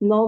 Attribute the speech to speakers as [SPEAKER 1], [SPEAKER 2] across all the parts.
[SPEAKER 1] 9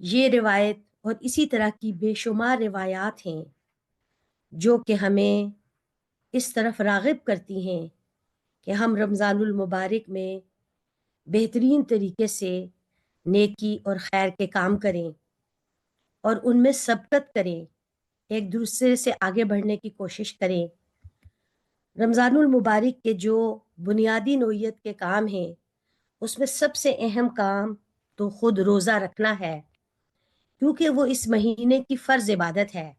[SPEAKER 2] یہ روایت اور اسی طرح کی بے شمار روایات ہیں جو کہ ہمیں اس طرف راغب کرتی ہیں کہ ہم رمضان المبارک میں بہترین طریقے سے نیکی اور خیر کے کام کریں اور ان میں سبقت کریں، ایک دوسرے سے آگے بڑھنے کی کوشش کریں۔ رمضان المبارک کے جو بنیادی نوعیت کے کام ہیں اس میں سب سے اہم کام تو خود روزہ رکھنا ہے، کیونکہ وہ اس مہینے کی فرض عبادت ہے۔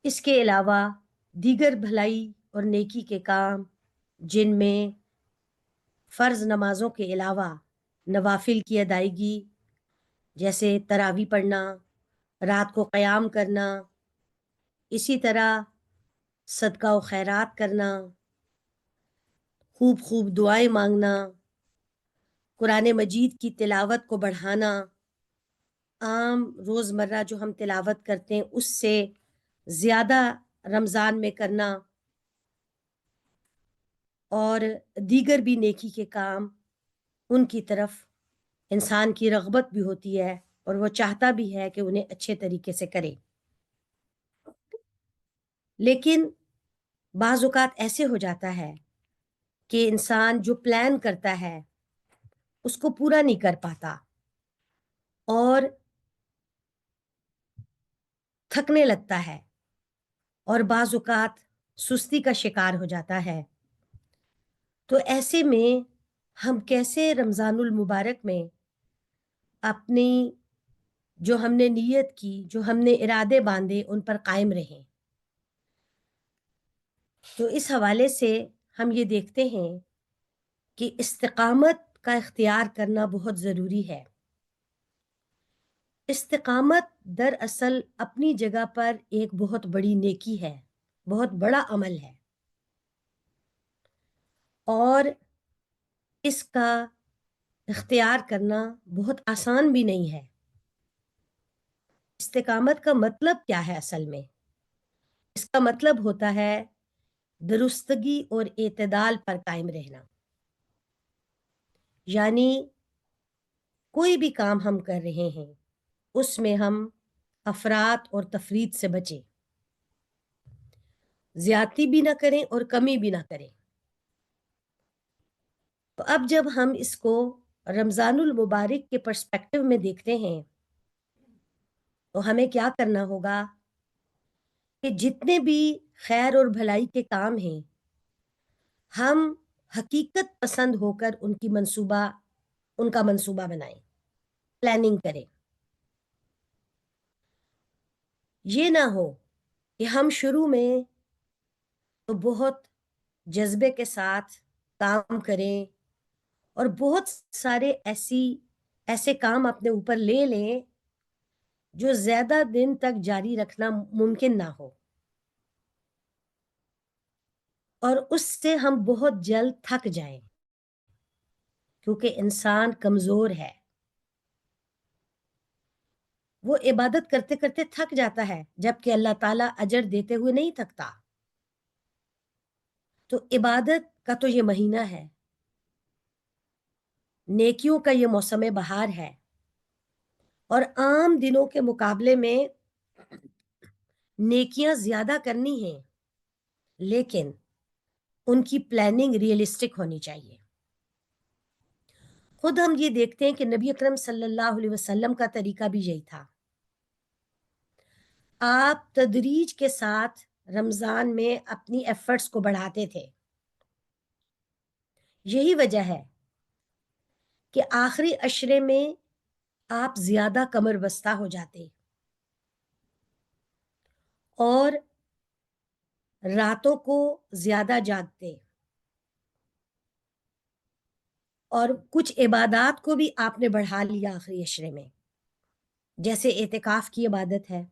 [SPEAKER 2] اس کے علاوہ دیگر بھلائی اور نیکی کے کام جن میں فرض نمازوں کے علاوہ نوافل کی ادائیگی جیسے تراویح پڑھنا، رات کو قیام کرنا، اسی طرح صدقہ و خیرات کرنا، خوب خوب دعائیں مانگنا، قرآن مجید کی تلاوت کو بڑھانا، عام روزمرہ جو ہم تلاوت کرتے ہیں اس سے زیادہ رمضان میں کرنا، اور دیگر بھی نیکی کے کام ان کی طرف انسان کی رغبت بھی ہوتی ہے اور وہ چاہتا بھی ہے کہ انہیں اچھے طریقے سے کرے۔ لیکن بعض اوقات ایسے ہو جاتا ہے کہ انسان جو پلان کرتا ہے اس کو پورا نہیں کر پاتا اور تھکنے لگتا ہے اور بعض اوقات سستی کا شکار ہو جاتا ہے۔ تو ایسے میں ہم کیسے رمضان المبارک میں اپنی جو ہم نے نیت کی، جو ہم نے ارادے باندھے، ان پر قائم رہیں؟ تو اس حوالے سے ہم یہ دیکھتے ہیں کہ استقامت کا اختیار کرنا بہت ضروری ہے۔ استقامت دراصل اپنی جگہ پر ایک بہت بڑی نیکی ہے، بہت بڑا عمل ہے، اور اس کا اختیار کرنا بہت آسان بھی نہیں ہے۔ استقامت کا مطلب کیا ہے اصل میں؟ اس کا مطلب ہوتا ہے درستگی اور اعتدال پر قائم رہنا، یعنی کوئی بھی کام ہم کر رہے ہیں اس میں ہم افراط اور تفریط سے بچیں، زیادتی بھی نہ کریں اور کمی بھی نہ کریں۔ تو اب جب ہم اس کو رمضان المبارک کے پرسپیکٹو میں دیکھتے ہیں تو ہمیں کیا کرنا ہوگا کہ جتنے بھی خیر اور بھلائی کے کام ہیں ہم حقیقت پسند ہو کر ان کا منصوبہ بنائیں، پلاننگ کریں۔ یہ نہ ہو کہ ہم شروع میں تو بہت جذبے کے ساتھ کام کریں اور بہت سارے ایسے کام اپنے اوپر لے لیں جو زیادہ دن تک جاری رکھنا ممکن نہ ہو، اور اس سے ہم بہت جلد تھک جائیں، کیونکہ انسان کمزور ہے، وہ عبادت کرتے کرتے تھک جاتا ہے جبکہ اللہ تعالیٰ اجر دیتے ہوئے نہیں تھکتا۔ تو عبادت کا تو یہ مہینہ ہے، نیکیوں کا یہ موسم بہار ہے، اور عام دنوں کے مقابلے میں نیکیاں زیادہ کرنی ہیں، لیکن ان کی پلاننگ ریئلسٹک ہونی چاہیے۔ خود ہم یہ دیکھتے ہیں کہ نبی اکرم صلی اللہ علیہ وسلم کا طریقہ بھی یہی تھا۔ آپ تدریج کے ساتھ رمضان میں اپنی ایفرٹس کو بڑھاتے تھے۔ یہی وجہ ہے کہ آخری عشرے میں آپ زیادہ کمر بستہ ہو جاتے اور راتوں کو زیادہ جاگتے، اور کچھ عبادات کو بھی آپ نے بڑھا لیا آخری عشرے میں، جیسے اعتکاف کی عبادت ہے،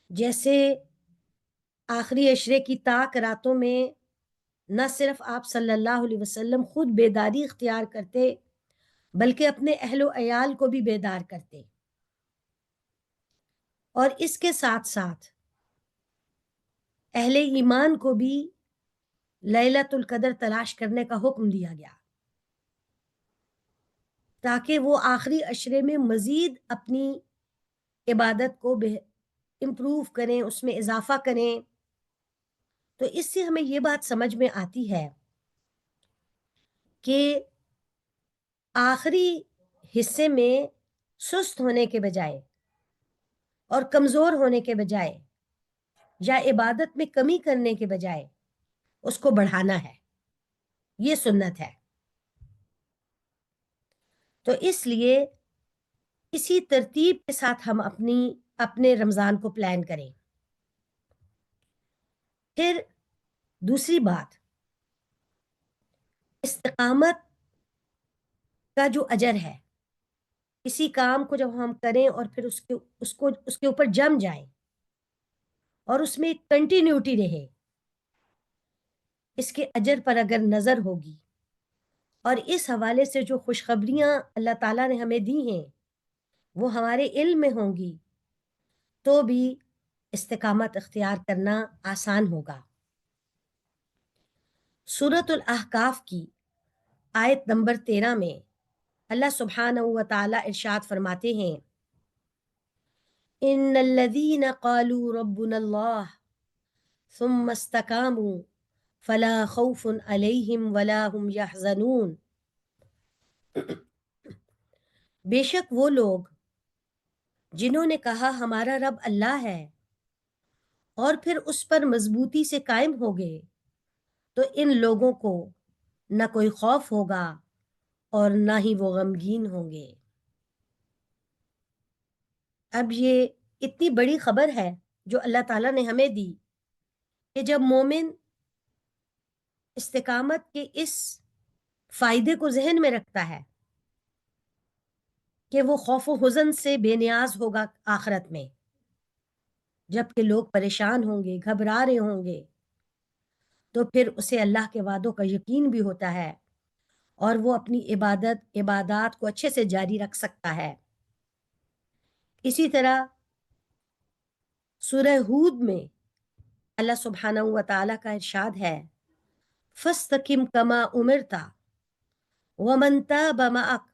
[SPEAKER 2] جیسے آخری عشرے کی طاق راتوں میں نہ صرف آپ صلی اللہ علیہ وسلم خود بیداری اختیار کرتے بلکہ اپنے اہل و عیال کو بھی بیدار کرتے، اور اس کے ساتھ ساتھ اہل ایمان کو بھی لیلۃ القدر تلاش کرنے کا حکم دیا گیا۔ تاکہ وہ آخری عشرے میں مزید اپنی عبادت کو امپروو کریں، اس میں اضافہ کریں. تو اس سے ہمیں یہ بات سمجھ میں آتی ہے کہ آخری حصے میں سست ہونے کے بجائے اور کمزور ہونے کے بجائے یا عبادت میں کمی کرنے کے بجائے اس کو بڑھانا ہے. یہ سنت ہے. تو اس لیے اسی ترتیب کے ساتھ ہم اپنے رمضان کو پلان کریں. پھر دوسری بات، استقامت کا جو اجر ہے، کسی کام کو جب ہم کریں اور پھر اس کے اوپر جم جائیں اور اس میں کنٹینیوٹی رہے، اس کے اجر پر اگر نظر ہوگی اور اس حوالے سے جو خوشخبریاں اللہ تعالیٰ نے ہمیں دی ہیں وہ ہمارے علم میں ہوں گی تو بھی استقامت اختیار کرنا آسان ہوگا. سورۃ الاحقاف کی آیت نمبر 13 میں اللہ سبحانہ و تعالیٰ ارشاد فرماتے ہیں، ان الذین قالوا ربنا اللہ ثم استقاموا فلا خوف علیہم ولا هم یحزنون. بے شک وہ لوگ جنہوں نے کہا ہمارا رب اللہ ہے اور پھر اس پر مضبوطی سے قائم ہو گئے تو ان لوگوں کو نہ کوئی خوف ہوگا اور نہ ہی وہ غمگین ہوں گے. اب یہ اتنی بڑی خبر ہے جو اللہ تعالیٰ نے ہمیں دی کہ جب مومن استقامت کے اس فائدے کو ذہن میں رکھتا ہے کہ وہ خوف و حزن سے بے نیاز ہوگا آخرت میں، جب کہ لوگ پریشان ہوں گے، گھبرا رہے ہوں گے، تو پھر اسے اللہ کے وعدوں کا یقین بھی ہوتا ہے اور وہ اپنی عبادات کو اچھے سے جاری رکھ سکتا ہے. اسی طرح سورہ ہود میں اللہ سبحانہ و تعالیٰ کا ارشاد ہے، فَاسْتَقِمْ كَمَا أُمِرْتَ وَمَنْ تَابَ مَعَكَ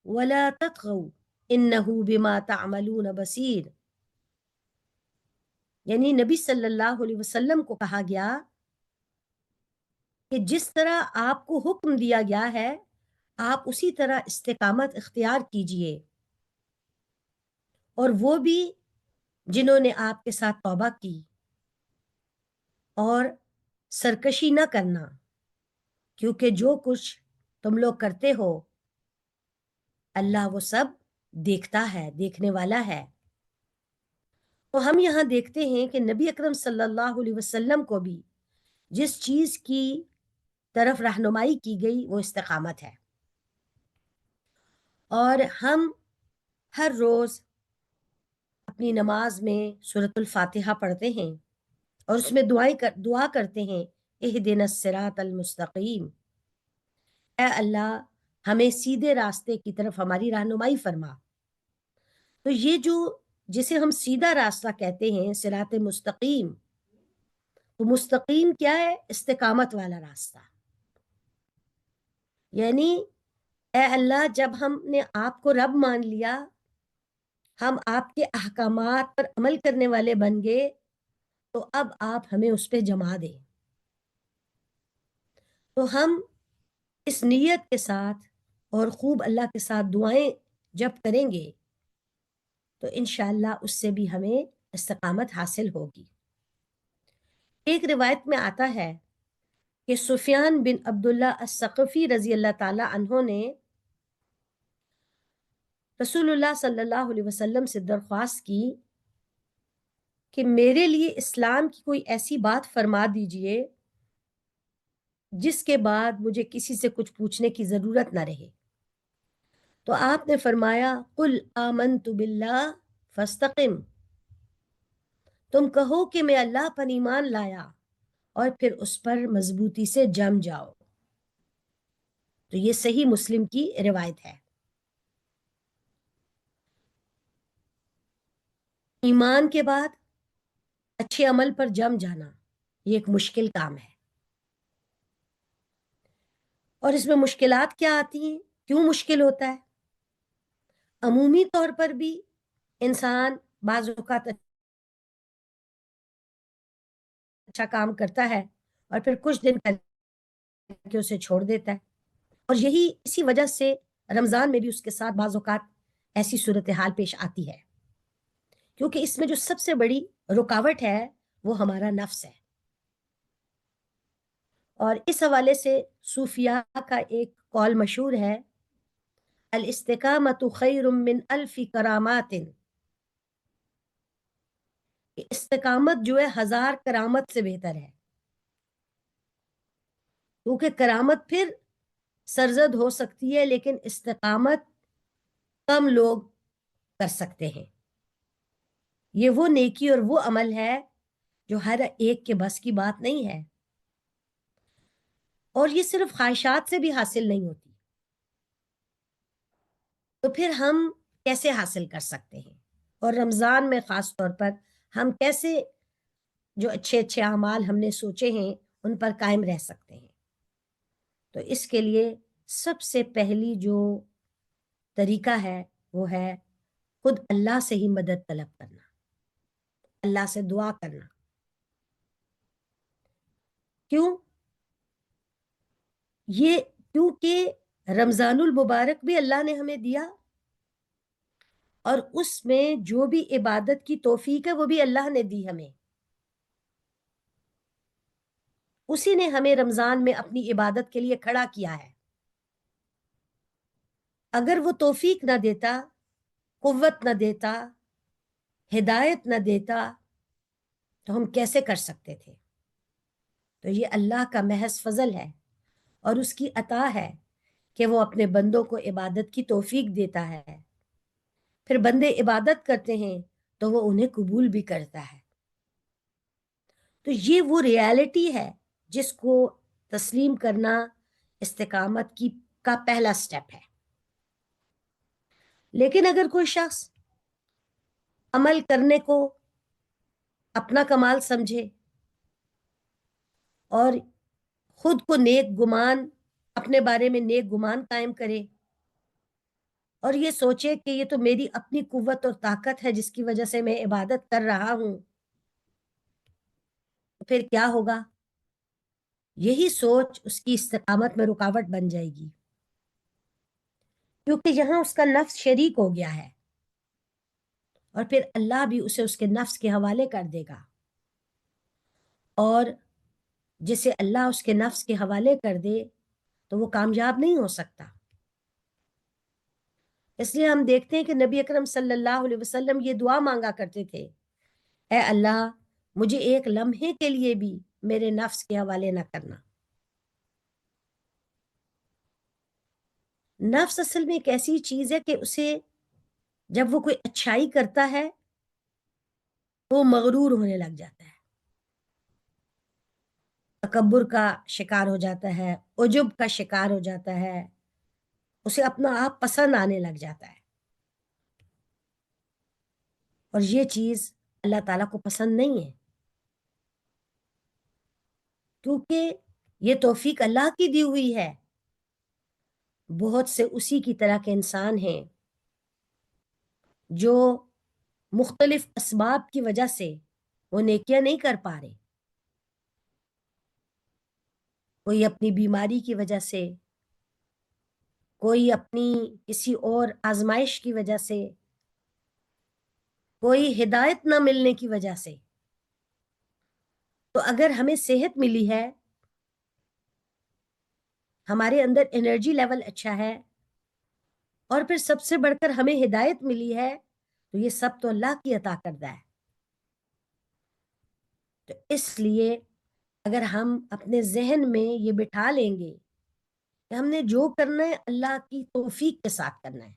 [SPEAKER 2] وَلَا تَطْغَوْا إِنَّهُ بِمَا تَعْمَلُونَ بَصِيرٌ. یعنی نبی صلی اللہ علیہ وسلم کو کہا گیا کہ جس طرح آپ کو حکم دیا گیا ہے آپ اسی طرح استقامت اختیار کیجئے، اور وہ بھی جنہوں نے آپ کے ساتھ توبہ کی، اور سرکشی نہ کرنا، کیونکہ جو کچھ تم لوگ کرتے ہو اللہ وہ سب دیکھتا ہے، دیکھنے والا ہے. تو ہم یہاں دیکھتے ہیں کہ نبی اکرم صلی اللہ علیہ وسلم کو بھی جس چیز کی طرف رہنمائی کی گئی وہ استقامت ہے. اور ہم ہر روز اپنی نماز میں سورۃ الفاتحہ پڑھتے ہیں اور اس میں دعا کرتے ہیں، اہدنا الصراط المستقیم، اے اللہ ہمیں سیدھے راستے کی طرف ہماری رہنمائی فرما. تو یہ جسے ہم سیدھا راستہ کہتے ہیں، صراط مستقیم، تو مستقیم کیا ہے؟ استقامت والا راستہ. یعنی اے اللہ جب ہم نے آپ کو رب مان لیا، ہم آپ کے احکامات پر عمل کرنے والے بن گئے، تو اب آپ ہمیں اس پہ جما دیں. تو ہم اس نیت کے ساتھ اور خوب اللہ کے ساتھ دعائیں جب کریں گے تو انشاءاللہ اس سے بھی ہمیں استقامت حاصل ہوگی. ایک روایت میں آتا ہے کہ سفیان بن عبداللہ الثقفی رضی اللہ تعالی عنہ نے رسول اللہ صلی اللہ علیہ وسلم سے درخواست کی کہ میرے لیے اسلام کی کوئی ایسی بات فرما دیجئے جس کے بعد مجھے کسی سے کچھ پوچھنے کی ضرورت نہ رہے. تو آپ نے فرمایا، قل آمنت باللہ فاستقم، تم کہو کہ میں اللہ پر ایمان لایا اور پھر اس پر مضبوطی سے جم جاؤ. تو یہ صحیح مسلم کی روایت ہے. ایمان کے بعد اچھے عمل پر جم جانا یہ ایک مشکل کام ہے، اور اس میں مشکلات کیا آتی ہیں؟ کیوں مشکل ہوتا ہے؟ عمومی طور پر بھی انسان بعض اوقات اچھا کام کرتا ہے اور پھر کچھ دن کر کے اسے چھوڑ دیتا ہے، اور یہی اسی وجہ سے رمضان میں بھی اس کے ساتھ بعض اوقات ایسی صورتحال پیش آتی ہے، کیونکہ اس میں جو سب سے بڑی رکاوٹ ہے وہ ہمارا نفس ہے. اور اس حوالے سے صوفیاء کا ایک قول مشہور ہے، الاستقامت خیر من الف کرامات، استقامت جو ہے 1000 کرامت سے بہتر ہے، کیونکہ کرامت پھر سرزد ہو سکتی ہے لیکن استقامت کم لوگ کر سکتے ہیں. یہ وہ نیکی اور وہ عمل ہے جو ہر ایک کے بس کی بات نہیں ہے، اور یہ صرف خواہشات سے بھی حاصل نہیں ہوتی. تو پھر ہم کیسے حاصل کر سکتے ہیں، اور رمضان میں خاص طور پر ہم کیسے جو اچھے اچھے اعمال ہم نے سوچے ہیں ان پر قائم رہ سکتے ہیں؟ تو اس کے لیے سب سے پہلی جو طریقہ ہے وہ ہے خود اللہ سے ہی مدد طلب کرنا، اللہ سے دعا کرنا. کیوں؟ یہ کیونکہ رمضان المبارک بھی اللہ نے ہمیں دیا، اور اس میں جو بھی عبادت کی توفیق ہے وہ بھی اللہ نے دی ہمیں. اسی نے ہمیں رمضان میں اپنی عبادت کے لیے کھڑا کیا ہے. اگر وہ توفیق نہ دیتا، قوت نہ دیتا، ہدایت نہ دیتا، تو ہم کیسے کر سکتے تھے؟ تو یہ اللہ کا محض فضل ہے اور اس کی عطا ہے کہ وہ اپنے بندوں کو عبادت کی توفیق دیتا ہے، پھر بندے عبادت کرتے ہیں تو وہ انہیں قبول بھی کرتا ہے. تو یہ وہ ریالٹی ہے جس کو تسلیم کرنا استقامت کا پہلا سٹیپ ہے. لیکن اگر کوئی شخص عمل کرنے کو اپنا کمال سمجھے اور خود کو نیک گمان، اپنے بارے میں نیک گمان قائم کرے اور یہ سوچے کہ یہ تو میری اپنی قوت اور طاقت ہے جس کی وجہ سے میں عبادت کر رہا ہوں، تو پھر کیا ہوگا؟ یہی سوچ اس کی استقامت میں رکاوٹ بن جائے گی، کیونکہ یہاں اس کا نفس شریک ہو گیا ہے، اور پھر اللہ بھی اسے اس کے نفس کے حوالے کر دے گا، اور جسے اللہ اس کے نفس کے حوالے کر دے تو وہ کامیاب نہیں ہو سکتا. اس لیے ہم دیکھتے ہیں کہ نبی اکرم صلی اللہ علیہ وسلم یہ دعا مانگا کرتے تھے، اے اللہ مجھے ایک لمحے کے لیے بھی میرے نفس کے حوالے نہ کرنا. نفس اصل میں ایک ایسی چیز ہے کہ اسے جب وہ کوئی اچھائی کرتا ہے تو وہ مغرور ہونے لگ جاتا ہے، تکبر کا شکار ہو جاتا ہے، عجب کا شکار ہو جاتا ہے، اسے اپنا آپ پسند آنے لگ جاتا ہے، اور یہ چیز اللہ تعالیٰ کو پسند نہیں ہے، کیونکہ یہ توفیق اللہ کی دی ہوئی ہے. بہت سے اسی کی طرح کے انسان ہیں جو مختلف اسباب کی وجہ سے وہ نیکیاں نہیں کر پا رہے. کوئی اپنی بیماری کی وجہ سے، کوئی اپنی کسی اور آزمائش کی وجہ سے، کوئی ہدایت نہ ملنے کی وجہ سے. تو اگر ہمیں صحت ملی ہے، ہمارے اندر انرجی لیول اچھا ہے، اور پھر سب سے بڑھ کر ہمیں ہدایت ملی ہے، تو یہ سب تو اللہ کی عطا کردہ ہے. تو اس لیے اگر ہم اپنے ذہن میں یہ بٹھا لیں گے کہ ہم نے جو کرنا ہے اللہ کی توفیق کے ساتھ کرنا ہے،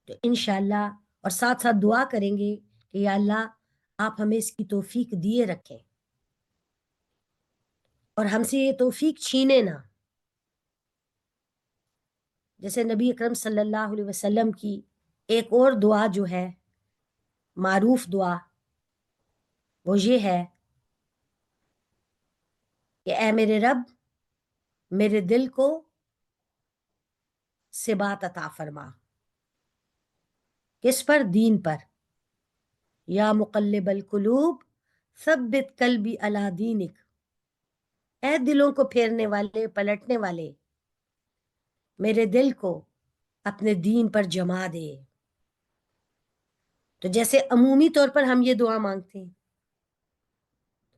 [SPEAKER 2] تو انشاءاللہ، اور ساتھ ساتھ دعا کریں گے کہ یا اللہ آپ ہمیں اس کی توفیق دیے رکھیں اور ہم سے یہ توفیق چھینے نہ. جیسے نبی اکرم صلی اللہ علیہ وسلم کی ایک اور دعا جو ہے معروف دعا، وہ یہ ہے کہ اے میرے رب، میرے دل کو ثبات عطا فرما. کس پر؟ دین پر. یا مقلب القلوب ثبت قلبی علی دینک. اے دلوں کو پھیرنے والے، پلٹنے والے، میرے دل کو اپنے دین پر جما دے. تو جیسے عمومی طور پر ہم یہ دعا مانگتے ہیں،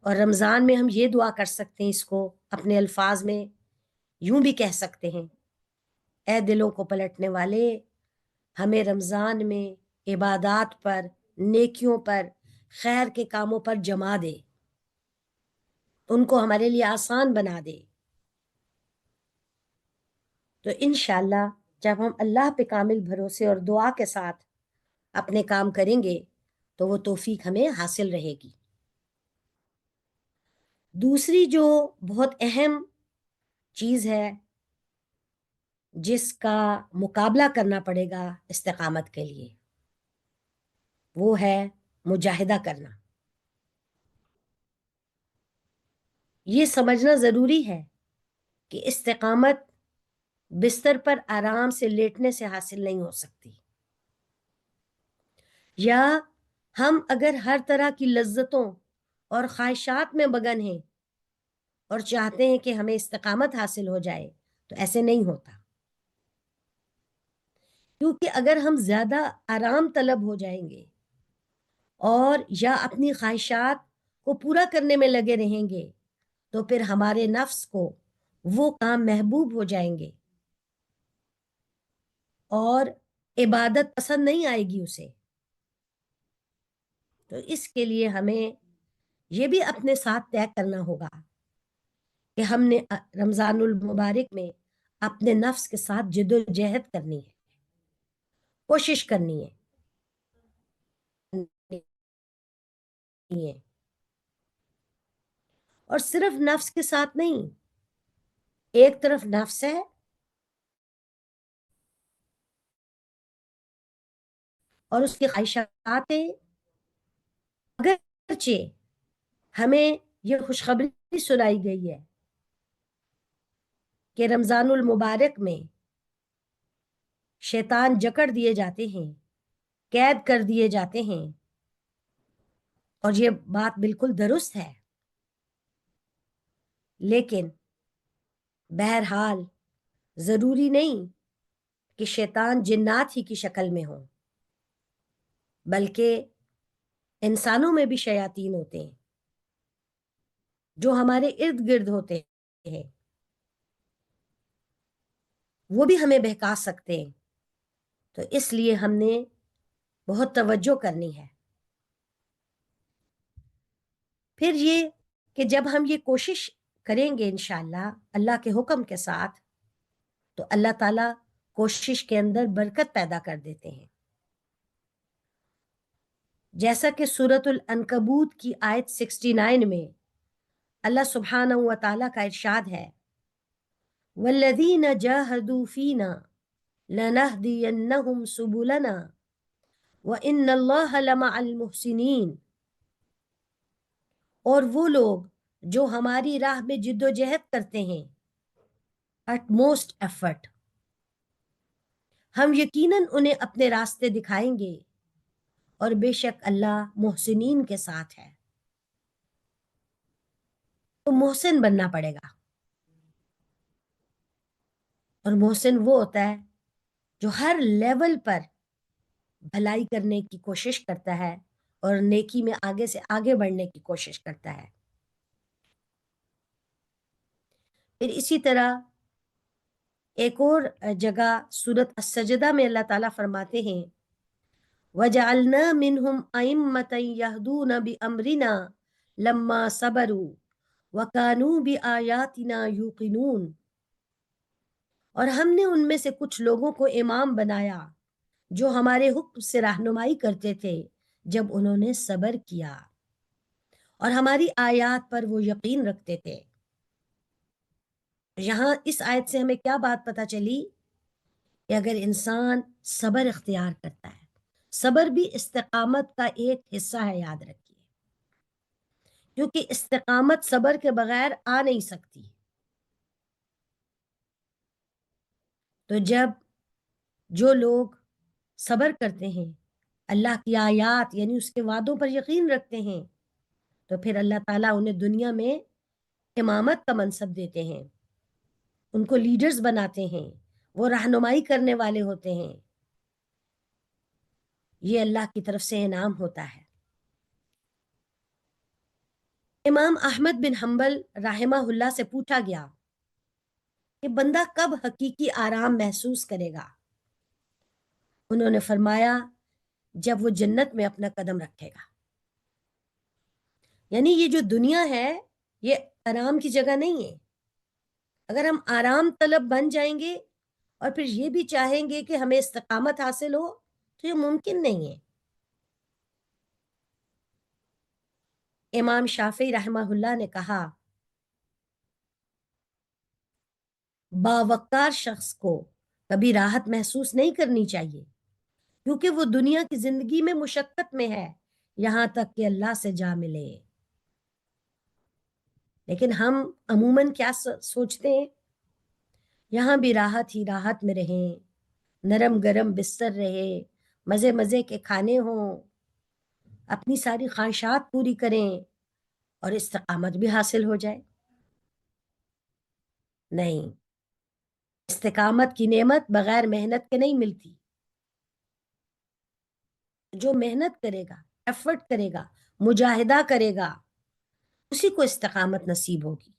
[SPEAKER 2] اور رمضان میں ہم یہ دعا کر سکتے ہیں، اس کو اپنے الفاظ میں یوں بھی کہہ سکتے ہیں: اے دلوں کو پلٹنے والے، ہمیں رمضان میں عبادات پر، نیکیوں پر، خیر کے کاموں پر جما دے، ان کو ہمارے لیے آسان بنا دے. تو انشاءاللہ جب ہم اللہ پہ کامل بھروسے اور دعا کے ساتھ اپنے کام کریں گے تو وہ توفیق ہمیں حاصل رہے گی. دوسری جو بہت اہم چیز ہے جس کا مقابلہ کرنا پڑے گا استقامت کے لیے، وہ ہے مجاہدہ کرنا. یہ سمجھنا ضروری ہے کہ استقامت بستر پر آرام سے لیٹنے سے حاصل نہیں ہو سکتی، یا ہم اگر ہر طرح کی لذتوں اور خواہشات میں مگن ہیں اور چاہتے ہیں کہ ہمیں استقامت حاصل ہو جائے تو ایسے نہیں ہوتا. کیونکہ اگر ہم زیادہ آرام طلب ہو جائیں گے اور یا اپنی خواہشات کو پورا کرنے میں لگے رہیں گے تو پھر ہمارے نفس کو وہ کام محبوب ہو جائیں گے اور عبادت پسند نہیں آئے گی اسے. تو اس کے لیے ہمیں یہ بھی اپنے ساتھ طے کرنا ہوگا کہ ہم نے رمضان المبارک میں اپنے نفس کے ساتھ جد و جہد کرنی ہے، کوشش کرنی ہے. اور صرف نفس کے ساتھ نہیں، ایک طرف نفس ہے اور اس کی خواہشات ہیں. اگرچہ ہمیں یہ خوشخبری سنائی گئی ہے کہ رمضان المبارک میں شیطان جکڑ دیے جاتے ہیں، قید کر دیے جاتے ہیں، اور یہ بات بالکل درست ہے. لیکن بہرحال ضروری نہیں کہ شیطان جنات ہی کی شکل میں ہوں، بلکہ انسانوں میں بھی شیاطین ہوتے ہیں جو ہمارے ارد گرد ہوتے ہیں، وہ بھی ہمیں بہکا سکتے ہیں. تو اس لیے ہم نے بہت توجہ کرنی ہے. پھر یہ کہ جب ہم یہ کوشش کریں گے انشاءاللہ اللہ کے حکم کے ساتھ تو اللہ تعالیٰ کوشش کے اندر برکت پیدا کر دیتے ہیں. جیسا کہ سورۃ العنکبوت کی آیت 69 میں اللہ سبحانہ و تعالیٰ کا ارشاد ہے: وَالَّذِينَ جَاهَدُوا فِينَا لَنَهْدِيَنَّهُمْ سُبُلَنَا وَإِنَّ اللَّهَ لَمَعَ الْمُحْسِنِينَ. اور وہ لوگ جو ہماری راہ میں جد و جہد کرتے ہیں، اٹ موسٹ ایفرٹ، ہم یقیناً انہیں اپنے راستے دکھائیں گے، اور بے شک اللہ محسنین کے ساتھ ہے. تو محسن بننا پڑے گا، اور محسن وہ ہوتا ہے جو ہر لیول پر بھلائی کرنے کی کوشش کرتا ہے اور نیکی میں آگے سے آگے بڑھنے کی کوشش کرتا ہے. پھر اسی طرح ایک اور جگہ سورۃ السجدہ میں اللہ تعالیٰ فرماتے ہیں: وَجَعَلْنَا مِنْهُمْ أَئِمَّةً يَهْدُونَ بِأَمْرِنَا لَمَّا صَبَرُوا وَكَانُوا بِآيَاتِنَا يُوقِنُونَ. اور ہم نے ان میں سے کچھ لوگوں کو امام بنایا جو ہمارے حکم سے رہنمائی کرتے تھے جب انہوں نے صبر کیا، اور ہماری آیات پر وہ یقین رکھتے تھے. یہاں اس آیت سے ہمیں کیا بات پتہ چلی کہ اگر انسان صبر اختیار کرتا ہے، صبر بھی استقامت کا ایک حصہ ہے، یاد رکھیے، کیونکہ استقامت صبر کے بغیر آ نہیں سکتی. تو جب جو لوگ صبر کرتے ہیں، اللہ کی آیات یعنی اس کے وعدوں پر یقین رکھتے ہیں، تو پھر اللہ تعالیٰ انہیں دنیا میں امامت کا منصب دیتے ہیں، ان کو لیڈرز بناتے ہیں، وہ رہنمائی کرنے والے ہوتے ہیں. یہ اللہ کی طرف سے انعام ہوتا ہے. امام احمد بن حنبل رحمہ اللہ سے پوچھا گیا کہ بندہ کب حقیقی آرام محسوس کرے گا؟ انہوں نے فرمایا جب وہ جنت میں اپنا قدم رکھے گا. یعنی یہ جو دنیا ہے یہ آرام کی جگہ نہیں ہے. اگر ہم آرام طلب بن جائیں گے اور پھر یہ بھی چاہیں گے کہ ہمیں استقامت حاصل ہو تو یہ ممکن نہیں ہے. امام شافعی رحمہ اللہ نے کہا باوقار شخص کو کبھی راحت محسوس نہیں کرنی چاہیے کیونکہ وہ دنیا کی زندگی میں مشقت میں ہے یہاں تک کہ اللہ سے جا ملے. لیکن ہم عموماً کیا سوچتے ہیں؟ یہاں بھی راحت ہی راحت میں رہیں، نرم گرم بستر رہے، مزے مزے کے کھانے ہوں، اپنی ساری خواہشات پوری کریں اور استقامت بھی حاصل ہو جائے. نہیں، استقامت کی نعمت بغیر محنت کے نہیں ملتی. جو محنت کرے گا، ایفرٹ کرے گا، مجاہدہ کرے گا، اسی کو استقامت نصیب ہوگی.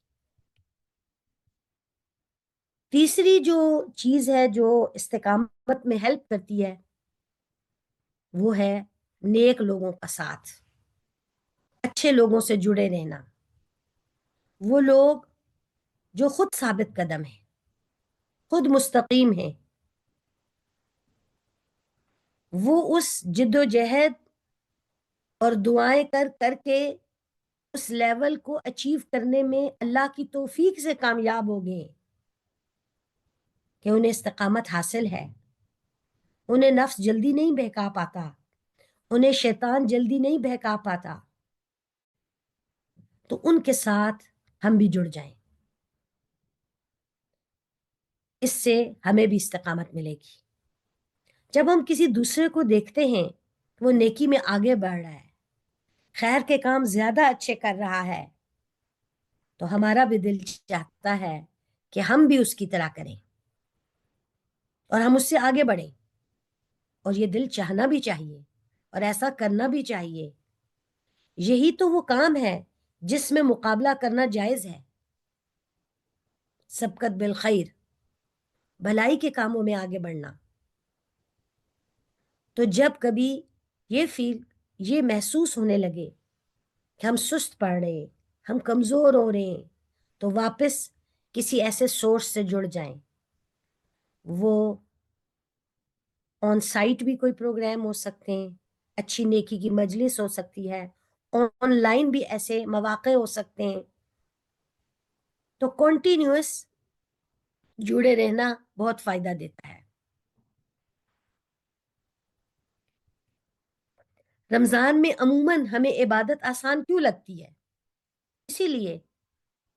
[SPEAKER 2] تیسری جو چیز ہے جو استقامت میں ہیلپ کرتی ہے وہ ہے نیک لوگوں کا ساتھ، اچھے لوگوں سے جڑے رہنا. وہ لوگ جو خود ثابت قدم ہیں، خود مستقیم ہیں، وہ اس جد و جہد اور دعائیں کر کر کے اس لیول کو اچیو کرنے میں اللہ کی توفیق سے کامیاب ہو گئے کہ انہیں استقامت حاصل ہے. انہیں نفس جلدی نہیں بہکا پاتا، انہیں شیطان جلدی نہیں بہکا پاتا. تو ان کے ساتھ ہم بھی جڑ جائیں، اس سے ہمیں بھی استقامت ملے گی. جب ہم کسی دوسرے کو دیکھتے ہیں وہ نیکی میں آگے بڑھ رہا ہے، خیر کے کام زیادہ اچھے کر رہا ہے، تو ہمارا بھی دل چاہتا ہے کہ ہم بھی اس کی طرح کریں اور ہم اس سے آگے بڑھیں. اور یہ دل چاہنا بھی چاہیے اور ایسا کرنا بھی چاہیے. یہی تو وہ کام ہے جس میں مقابلہ کرنا جائز ہے. سبقت بالخیر، بھلائی کے کاموں میں آگے بڑھنا. تو جب کبھی یہ محسوس ہونے لگے کہ ہم سست پڑ رہے ہیں، ہم کمزور ہو رہے ہیں، تو واپس کسی ایسے سورس سے جڑ جائیں. وہ آن سائٹ بھی کوئی پروگرام ہو سکتے ہیں، اچھی نیکی کی مجلس ہو سکتی ہے، آن لائن بھی ایسے مواقع ہو سکتے ہیں. تو کنٹینیوس جڑے رہنا بہت فائدہ دیتا ہے. رمضان میں عموماً ہمیں عبادت آسان کیوں لگتی ہے؟ اسی لیے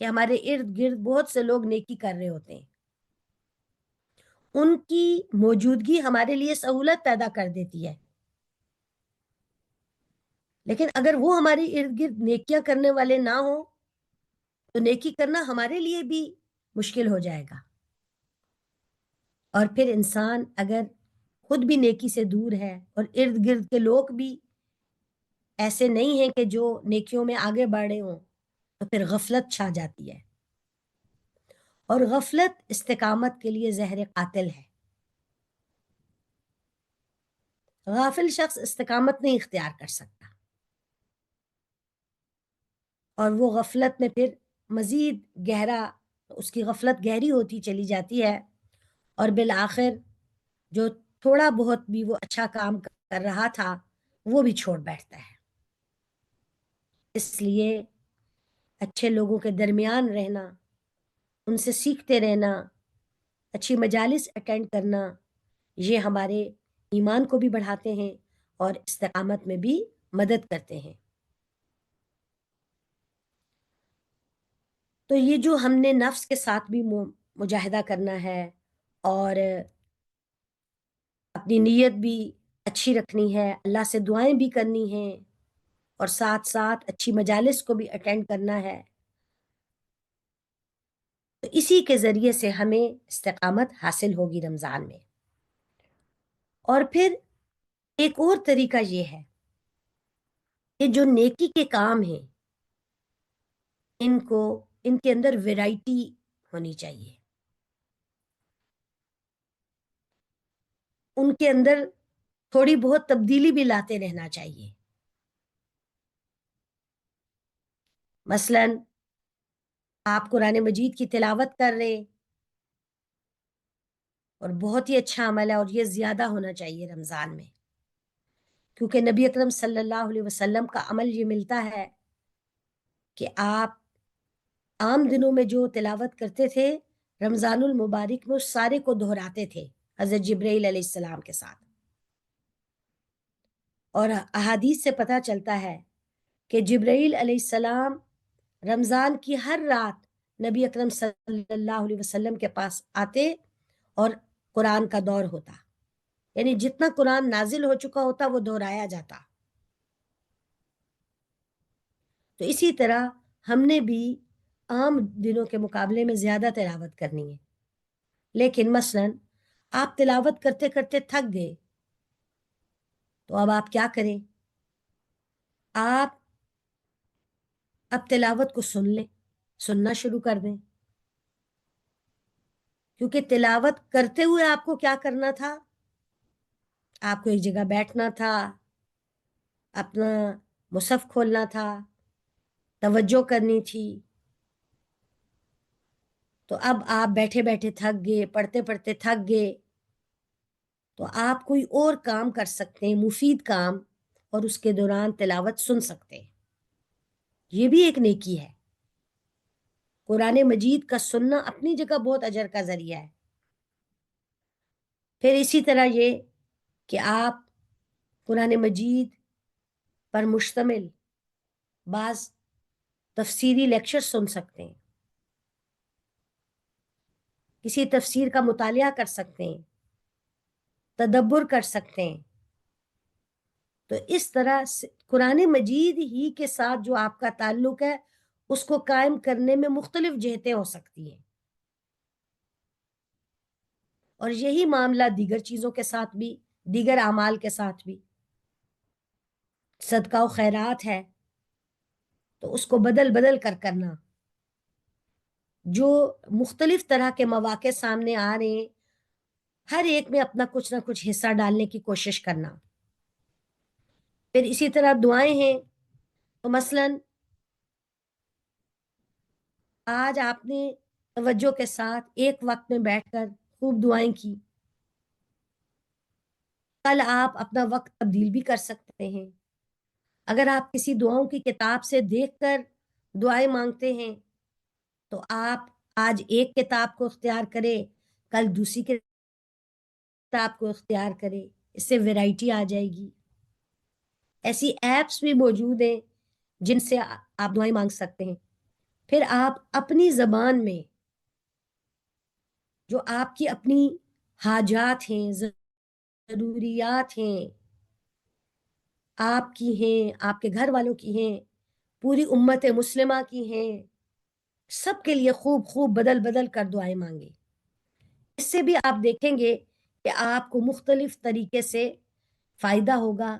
[SPEAKER 2] کہ ہمارے ارد گرد بہت سے لوگ نیکی کر رہے ہوتے ہیں. ان کی موجودگی ہمارے لیے سہولت پیدا کر دیتی ہے. لیکن اگر وہ ہمارے ارد گرد نیکیاں کرنے والے نہ ہوں تو نیکی کرنا ہمارے لیے بھی مشکل ہو جائے گا. اور پھر انسان اگر خود بھی نیکی سے دور ہے اور ارد گرد کے لوگ بھی ایسے نہیں ہیں کہ جو نیکیوں میں آگے بڑھ رہے ہوں تو پھر غفلت چھا جاتی ہے. اور غفلت استقامت کے لیے زہر قاتل ہے. غافل شخص استقامت نہیں اختیار کر سکتا اور وہ غفلت میں پھر مزید اس کی غفلت گہری ہوتی چلی جاتی ہے اور بالآخر جو تھوڑا بہت بھی وہ اچھا کام کر رہا تھا وہ بھی چھوڑ بیٹھتا ہے. اس لیے اچھے لوگوں کے درمیان رہنا، ان سے سیکھتے رہنا، اچھی مجالس اٹینڈ کرنا، یہ ہمارے ایمان کو بھی بڑھاتے ہیں اور استقامت میں بھی مدد کرتے ہیں. تو یہ جو ہم نے نفس کے ساتھ بھی مجاہدہ کرنا ہے اور اپنی نیت بھی اچھی رکھنی ہے، اللہ سے دعائیں بھی کرنی ہیں، اور ساتھ ساتھ اچھی مجالس کو بھی اٹینڈ کرنا ہے. تو اسی کے ذریعے سے ہمیں استقامت حاصل ہوگی رمضان میں. اور پھر ایک اور طریقہ یہ ہے کہ جو نیکی کے کام ہیں ان کے اندر ویرائٹی ہونی چاہیے، ان کے اندر تھوڑی بہت تبدیلی بھی لاتے رہنا چاہیے. مثلا آپ قرآن مجید کی تلاوت کر رہے، اور بہت ہی اچھا عمل ہے، اور یہ زیادہ ہونا چاہیے رمضان میں، کیونکہ نبی اکرم صلی اللہ علیہ وسلم کا عمل یہ ملتا ہے کہ آپ عام دنوں میں جو تلاوت کرتے تھے رمضان المبارک میں اس سارے کو دہراتے تھے حضرت جبرائیل علیہ السلام کے ساتھ. اور احادیث سے پتہ چلتا ہے کہ جبرائیل علیہ السلام رمضان کی ہر رات نبی اکرم صلی اللہ علیہ وسلم کے پاس آتے اور قرآن کا دور ہوتا، یعنی جتنا قرآن نازل ہو چکا ہوتا وہ دہرایا جاتا. تو اسی طرح ہم نے بھی عام دنوں کے مقابلے میں زیادہ تلاوت کرنی ہے. لیکن مثلا آپ تلاوت کرتے کرتے تھک گئے تو اب آپ کیا کریں؟ آپ اب تلاوت کو سننا شروع کر دیں، کیونکہ تلاوت کرتے ہوئے آپ کو کیا کرنا تھا؟ آپ کو ایک جگہ بیٹھنا تھا، اپنا مصحف کھولنا تھا، توجہ کرنی تھی. تو اب آپ بیٹھے بیٹھے تھک گئے، پڑھتے پڑھتے تھک گئے، تو آپ کوئی اور کام کر سکتے ہیں، مفید کام، اور اس کے دوران تلاوت سن سکتے ہیں. یہ بھی ایک نیکی ہے. قرآن مجید کا سننا اپنی جگہ بہت اجر کا ذریعہ ہے. پھر اسی طرح یہ کہ آپ قرآن مجید پر مشتمل بعض تفسیری لیکچر سن سکتے ہیں، کسی تفسیر کا مطالعہ کر سکتے ہیں، تدبر کر سکتے ہیں. تو اس طرح قرآن مجید ہی کے ساتھ جو آپ کا تعلق ہے اس کو قائم کرنے میں مختلف جہتیں ہو سکتی ہیں. اور یہی معاملہ دیگر چیزوں کے ساتھ بھی، دیگر اعمال کے ساتھ بھی. صدقہ و خیرات ہے تو اس کو بدل بدل کر کرنا، جو مختلف طرح کے مواقع سامنے آ رہے ہیں ہر ایک میں اپنا کچھ نہ کچھ حصہ ڈالنے کی کوشش کرنا. پھر اسی طرح دعائیں ہیں، تو مثلا آج آپ نے توجہ کے ساتھ ایک وقت میں بیٹھ کر خوب دعائیں کی، کل آپ اپنا وقت تبدیل بھی کر سکتے ہیں. اگر آپ کسی دعاؤں کی کتاب سے دیکھ کر دعائیں مانگتے ہیں تو آپ آج ایک کتاب کو اختیار کریں، کل دوسری کتاب کو اختیار کریں، اس سے ویرائٹی آ جائے گی. ایسی ایپس بھی موجود ہیں جن سے آپ دعائیں مانگ سکتے ہیں. پھر آپ اپنی زبان میں جو آپ کی اپنی حاجات ہیں، ضروریات ہیں، آپ کی ہیں، آپ کے گھر والوں کی ہیں، پوری امت مسلمہ کی ہیں، سب کے لیے خوب خوب بدل بدل کر دعائیں مانگیں. اس سے بھی آپ دیکھیں گے کہ آپ کو مختلف طریقے سے فائدہ ہوگا،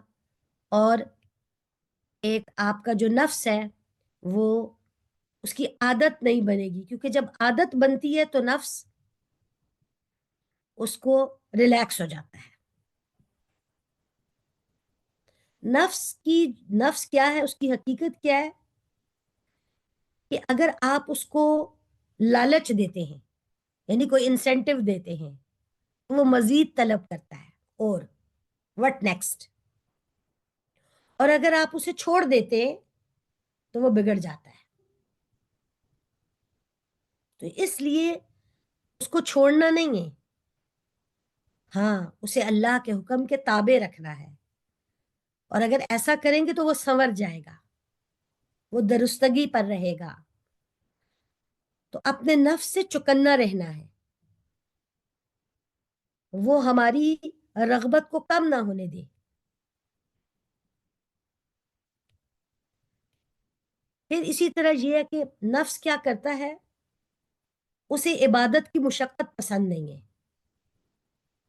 [SPEAKER 2] اور ایک آپ کا جو نفس ہے وہ اس کی عادت نہیں بنے گی، کیونکہ جب عادت بنتی ہے تو نفس اس کو ریلیکس ہو جاتا ہے. نفس کیا ہے، اس کی حقیقت کیا ہے کہ اگر آپ اس کو لالچ دیتے ہیں، یعنی کوئی انسینٹیو دیتے ہیں، وہ مزید طلب کرتا ہے، اور وٹ نیکسٹ. اور اگر آپ اسے چھوڑ دیتے ہیں تو وہ بگڑ جاتا ہے. تو اس لیے اس کو چھوڑنا نہیں ہے، ہاں اسے اللہ کے حکم کے تابع رکھنا ہے. اور اگر ایسا کریں گے تو وہ سنور جائے گا، وہ درستگی پر رہے گا. تو اپنے نفس سے چکنا رہنا ہے. وہ ہماری رغبت کو کم نہ ہونے دے. پھر اسی طرح یہ ہے کہ نفس کیا کرتا ہے، اسے عبادت کی مشقت پسند نہیں ہے،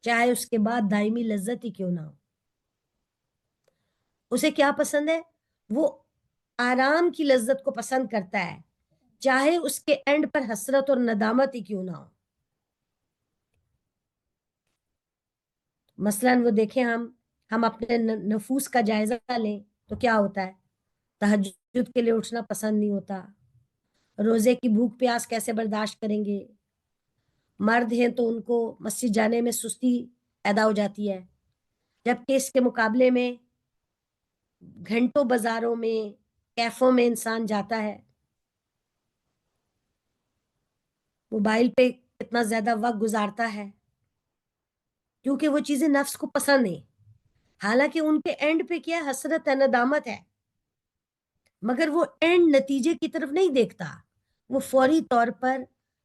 [SPEAKER 2] چاہے اس کے بعد دائمی لذت ہی کیوں نہ ہو. اسے کیا پسند ہے، وہ آرام کی لذت کو پسند کرتا ہے، چاہے اس کے اینڈ پر حسرت اور ندامت ہی کیوں نہ ہو. مثلاً وہ دیکھیں، ہم اپنے نفوس کا جائزہ لیں تو کیا ہوتا ہے، تہجد کے لیے اٹھنا پسند نہیں ہوتا، روزے کی بھوک پیاس کیسے برداشت کریں گے. مرد ہیں تو ان کو مسجد جانے میں سستی پیدا ہو جاتی ہے، جبکہ اس کے مقابلے میں گھنٹوں بازاروں میں، کیفوں میں انسان جاتا ہے، موبائل پہ کتنا زیادہ وقت گزارتا ہے، کیونکہ وہ چیزیں نفس کو پسند ہیں. حالانکہ ان کے اینڈ پہ کیا حسرت ہے، ندامت ہے، مگر وہ اینڈ نتیجے کی طرف نہیں دیکھتا، وہ فوری طور پر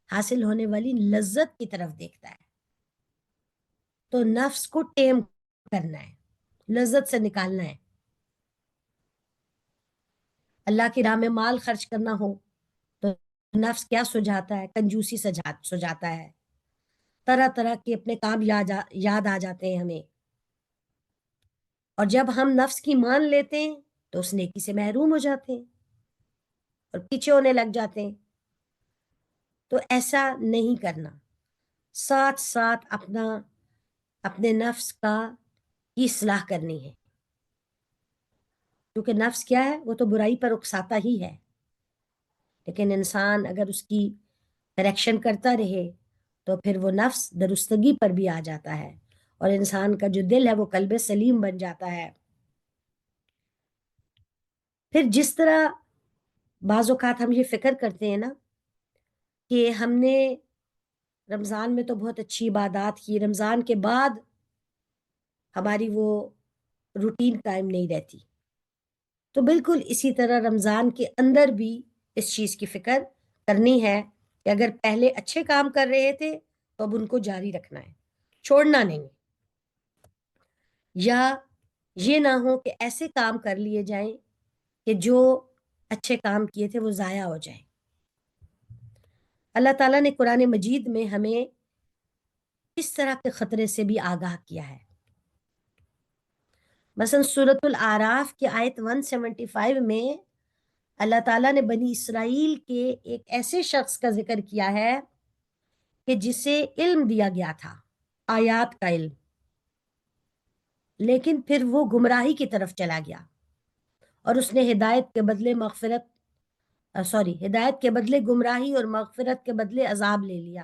[SPEAKER 2] حاصل ہونے والی لذت کی طرف دیکھتا ہے. تو نفس کو ٹیم کرنا ہے، لذت سے نکالنا ہے. اللہ کی راہ میں مال خرچ کرنا ہو تو نفس کیا سجاتا ہے، کنجوسی سجاتا ہے، طرح طرح کے اپنے کام یاد آ جاتے ہیں ہمیں. اور جب ہم نفس کی مان لیتے ہیں تو اس نیکی سے محروم ہو جاتے ہیں اور پیچھے ہونے لگ جاتے ہیں. تو ایسا نہیں کرنا، ساتھ ساتھ اپنے نفس کا کی اصلاح کرنی ہے، کیونکہ نفس کیا ہے، وہ تو برائی پر اکساتا ہی ہے، لیکن انسان اگر اس کی کریکشن کرتا رہے تو پھر وہ نفس درستگی پر بھی آ جاتا ہے اور انسان کا جو دل ہے وہ قلب سلیم بن جاتا ہے. پھر جس طرح بعض اوقات ہم یہ فکر کرتے ہیں نا کہ ہم نے رمضان میں تو بہت اچھی عبادات کی، رمضان کے بعد ہماری وہ روٹین قائم نہیں رہتی. تو بالکل اسی طرح رمضان کے اندر بھی اس چیز کی فکر کرنی ہے کہ اگر پہلے اچھے کام کر رہے تھے تو اب ان کو جاری رکھنا ہے، چھوڑنا نہیں. یا یہ نہ ہو کہ ایسے کام کر لیے جائیں کہ جو اچھے کام کیے تھے وہ ضائع ہو جائیں. اللہ تعالیٰ نے قرآن مجید میں ہمیں اس طرح کے خطرے سے بھی آگاہ کیا ہے. مثلا سورۃ الاعراف کی آیت 175 میں اللہ تعالیٰ نے بنی اسرائیل کے ایک ایسے شخص کا ذکر کیا ہے کہ جسے علم دیا گیا تھا، آیات کا علم، لیکن پھر وہ گمراہی کی طرف چلا گیا اور اس نے ہدایت کے بدلے گمراہی اور مغفرت کے بدلے عذاب لے لیا.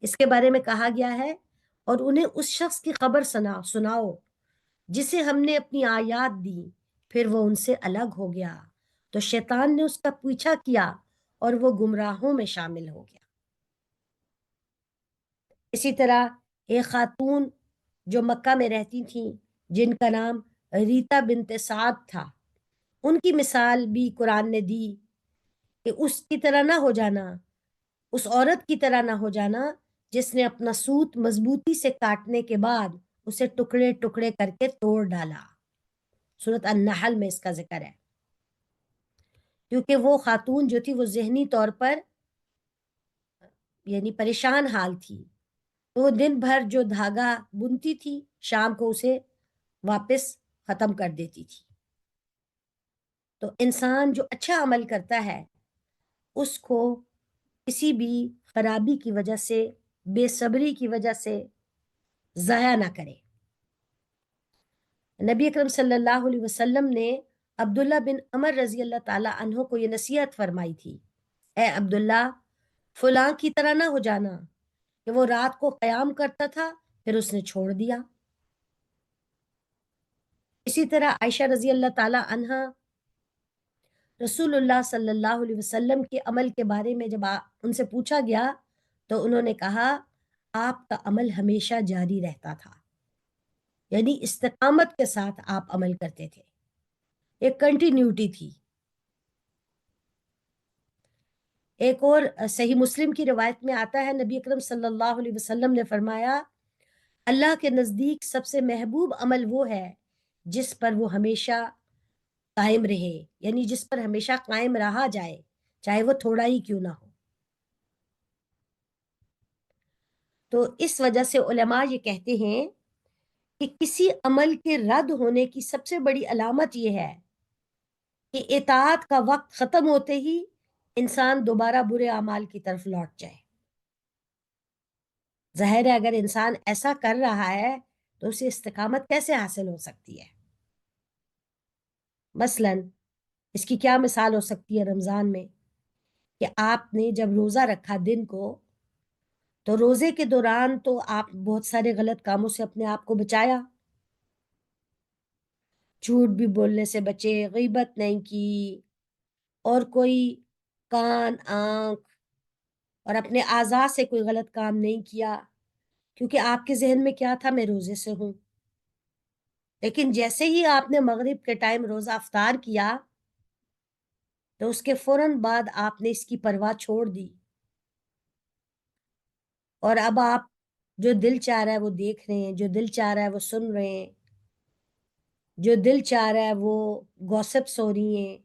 [SPEAKER 2] اس کے بارے میں کہا گیا ہے، اور انہیں اس شخص کی خبر سناؤ جسے ہم نے اپنی آیات دی، پھر وہ ان سے الگ ہو گیا تو شیطان نے اس کا پیچھا کیا اور وہ گمراہوں میں شامل ہو گیا. اسی طرح ایک خاتون جو مکہ میں رہتی تھیں جن کا نام ریتا بنت سعد تھا، ان کی مثال بھی قرآن نے دی کہ اس کی طرح نہ ہو جانا، اس عورت کی طرح نہ ہو جانا جس نے اپنا سوت مضبوطی سے کاٹنے کے بعد اسے ٹکڑے ٹکڑے کر کے توڑ ڈالا. سورۃ النحل میں اس کا ذکر ہے. کیونکہ وہ خاتون جو تھی وہ ذہنی طور پر یعنی پریشان حال تھی، تو وہ دن بھر جو دھاگا بنتی تھی شام کو اسے واپس ختم کر دیتی تھی. تو انسان جو اچھا عمل کرتا ہے اس کو کسی بھی خرابی کی وجہ سے، بے صبری کی وجہ سے ضائع نہ کرے. نبی اکرم صلی اللہ علیہ وسلم نے عبداللہ بن عمر رضی اللہ تعالی عنہ کو یہ نصیحت فرمائی تھی، اے عبداللہ، فلاں کی طرح نہ ہو جانا کہ وہ رات کو قیام کرتا تھا پھر اس نے چھوڑ دیا. اسی طرح عائشہ رضی اللہ تعالی عنہ رسول اللہ صلی اللہ علیہ وسلم کے عمل کے بارے میں جب ان سے پوچھا گیا تو انہوں نے کہا آپ کا عمل ہمیشہ جاری رہتا تھا، یعنی استقامت کے ساتھ آپ عمل کرتے تھے، ایک کنٹینیوٹی تھی. ایک اور صحیح مسلم کی روایت میں آتا ہے، نبی اکرم صلی اللہ علیہ وسلم نے فرمایا اللہ کے نزدیک سب سے محبوب عمل وہ ہے جس پر وہ ہمیشہ قائم رہے، یعنی جس پر ہمیشہ قائم رہا جائے، چاہے وہ تھوڑا ہی کیوں نہ ہو۔ تو اس وجہ سے علماء یہ کہتے ہیں کہ کسی عمل کے رد ہونے کی سب سے بڑی علامت یہ ہے کہ اطاعت کا وقت ختم ہوتے ہی انسان دوبارہ برے اعمال کی طرف لوٹ جائے۔ ظاہر ہے اگر انسان ایسا کر رہا ہے تو اسے استقامت کیسے حاصل ہو سکتی ہے؟ مثلا اس کی کیا مثال ہو سکتی ہے رمضان میں، کہ آپ نے جب روزہ رکھا دن کو، تو روزے کے دوران تو آپ بہت سارے غلط کاموں سے اپنے آپ کو بچایا، جھوٹ بھی بولنے سے بچے، غیبت نہیں کی، اور کوئی کان آنکھ اور اپنے اعضاء سے کوئی غلط کام نہیں کیا، کیونکہ آپ کے ذہن میں کیا تھا، میں روزے سے ہوں۔ لیکن جیسے ہی آپ نے مغرب کے ٹائم روزہ افطار کیا تو اس کے فوراً بعد آپ نے اس کی پرواہ چھوڑ دی، اور اب آپ جو دل چاہ رہا ہے وہ دیکھ رہے ہیں، جو دل چاہ رہا ہے وہ سن رہے ہیں، جو دل چاہ رہا ہے وہ گوسپس ہو رہی ہیں۔